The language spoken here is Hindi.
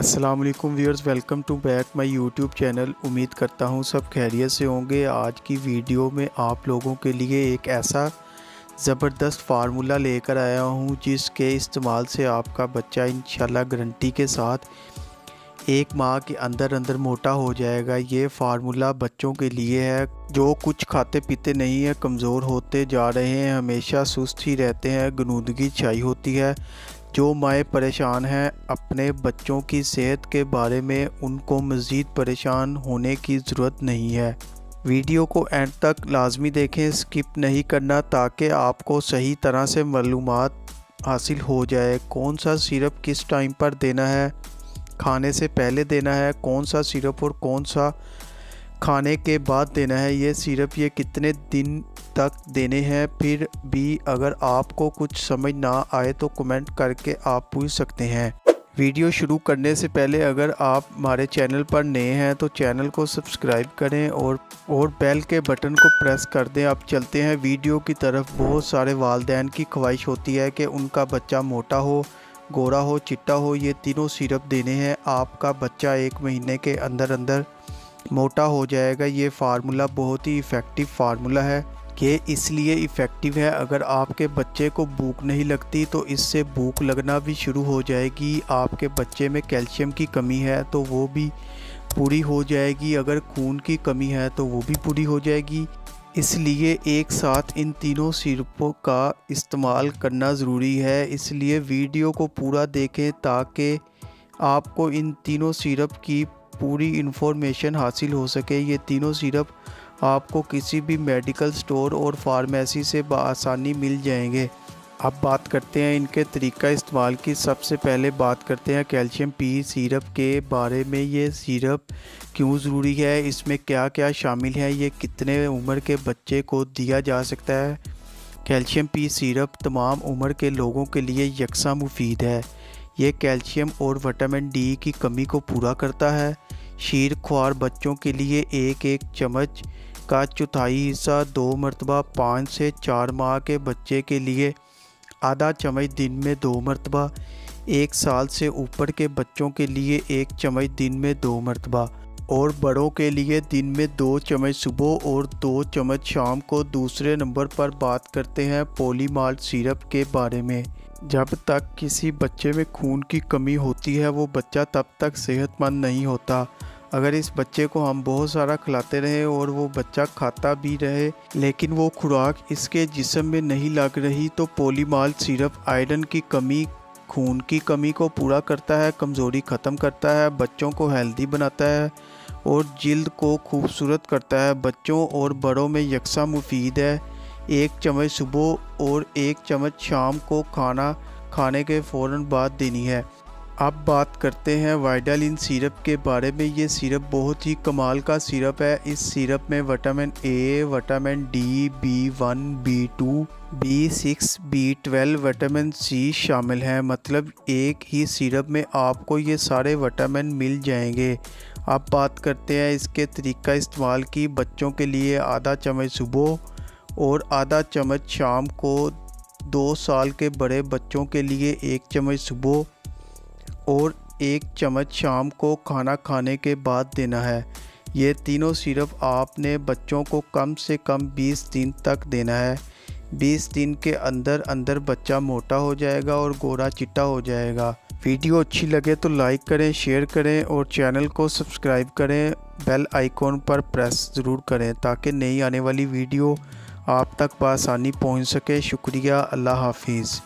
अस्सलाम वालेकुम viewers, welcome to back my YouTube channel. उम्मीद करता हूँ सब खैरियत से होंगे। आज की वीडियो में आप लोगों के लिए एक ऐसा ज़बरदस्त फार्मूला लेकर आया हूँ जिसके इस्तेमाल से आपका बच्चा इंशाल्लाह गारंटी के साथ एक माह के अंदर अंदर मोटा हो जाएगा। ये फार्मूला बच्चों के लिए है जो कुछ खाते पीते नहीं है, कमज़ोर होते जा रहे हैं, हमेशा सुस्त ही रहते हैं, गनूदगी छाई होती है। जो माएँ परेशान हैं अपने बच्चों की सेहत के बारे में, उनको मज़ीद परेशान होने की ज़रूरत नहीं है। वीडियो को एंड तक लाजमी देखें, स्किप नहीं करना, ताकि आपको सही तरह से मालूमात हासिल हो जाए। कौन सा सिरप किस टाइम पर देना है, खाने से पहले देना है, कौन सा सिरप और कौन सा खाने के बाद देना है, ये सिरप ये कितने दिन तक देने हैं। फिर भी अगर आपको कुछ समझ ना आए तो कमेंट करके आप पूछ सकते हैं। वीडियो शुरू करने से पहले अगर आप हमारे चैनल पर नए हैं तो चैनल को सब्सक्राइब करें और बेल के बटन को प्रेस कर दें। अब चलते हैं वीडियो की तरफ। बहुत सारे वालिदैन की ख्वाहिश होती है कि उनका बच्चा मोटा हो, गोरा हो, चिट्टा हो, ये तीनों सिरप देने हैं। आपका बच्चा 1 महीने के अंदर अंदर मोटा हो जाएगा। ये फार्मूला बहुत ही इफ़ेक्टिव फार्मूला है। ये इसलिए इफ़ेक्टिव है, अगर आपके बच्चे को भूख नहीं लगती तो इससे भूख लगना भी शुरू हो जाएगी। आपके बच्चे में कैल्शियम की कमी है तो वो भी पूरी हो जाएगी। अगर खून की कमी है तो वो भी पूरी हो जाएगी। इसलिए एक साथ इन तीनों सिरपों का इस्तेमाल करना ज़रूरी है। इसलिए वीडियो को पूरा देखें ताकि आपको इन तीनों सिरप की पूरी इन्फॉर्मेशन हासिल हो सके। ये तीनों सिरप आपको किसी भी मेडिकल स्टोर और फार्मेसी से बआसानी मिल जाएंगे। अब बात करते हैं इनके तरीका इस्तेमाल की। सबसे पहले बात करते हैं कैल्शियम पी सिरप के बारे में। ये सिरप क्यों ज़रूरी है, इसमें क्या क्या शामिल है, ये कितने उम्र के बच्चे को दिया जा सकता है। कैल्शियम पी सिरप तमाम उम्र के लोगों के लिए यकसा मुफीद है। ये कैल्शियम और विटामिन डी की कमी को पूरा करता है। शीर ख्वार बच्चों के लिए एक चम्मच का चौथाई हिस्सा 2 मरतबा, 5 से 4 माह के बच्चे के लिए आधा चम्मच दिन में 2 मरतबा, 1 साल से ऊपर के बच्चों के लिए 1 चम्मच दिन में 2 मरतबा और बड़ों के लिए दिन में 2 चम्मच सुबह और 2 चम्मच शाम को। दूसरे नंबर पर बात करते हैं पॉलीमाल्ट सिरप के बारे में। जब तक किसी बच्चे में खून की कमी होती है वो बच्चा तब तक सेहतमंद नहीं होता। अगर इस बच्चे को हम बहुत सारा खिलाते रहे और वो बच्चा खाता भी रहे लेकिन वो खुराक इसके जिस्म में नहीं लग रही तो पॉलीमाल्ट सिरप आयरन की कमी, खून की कमी को पूरा करता है, कमज़ोरी ख़त्म करता है, बच्चों को हेल्दी बनाता है और जिल्द को खूबसूरत करता है। बच्चों और बड़ों में यकसा मुफीद है। 1 चम्मच सुबह और 1 चम्मच शाम को खाना खाने के फ़ौरन बाद देनी है। अब बात करते हैं वाइटालिन सिरप के बारे में। ये सिरप बहुत ही कमाल का सिरप है। इस सिरप में vitamin A, vitamin D, B1, B2, B6, B12, vitamin C शामिल हैं। मतलब एक ही सिरप में आपको ये सारे विटामिन मिल जाएंगे। अब बात करते हैं इसके तरीका इस्तेमाल की। बच्चों के लिए आधा चम्मच सुबह और आधा चम्मच शाम को। 2 साल के बड़े बच्चों के लिए 1 चम्मच सुबह और 1 चम्मच शाम को खाना खाने के बाद देना है। ये तीनों सिरप आपने बच्चों को कम से कम 20 दिन तक देना है। 20 दिन के अंदर अंदर बच्चा मोटा हो जाएगा और गोरा चिट्टा हो जाएगा। वीडियो अच्छी लगे तो लाइक करें, शेयर करें और चैनल को सब्सक्राइब करें। बेल आइकॉन पर प्रेस ज़रूर करें ताकि नई आने वाली वीडियो आप तक बआसानी पहुंच सके। शुक्रिया, अल्लाह हाफिज़।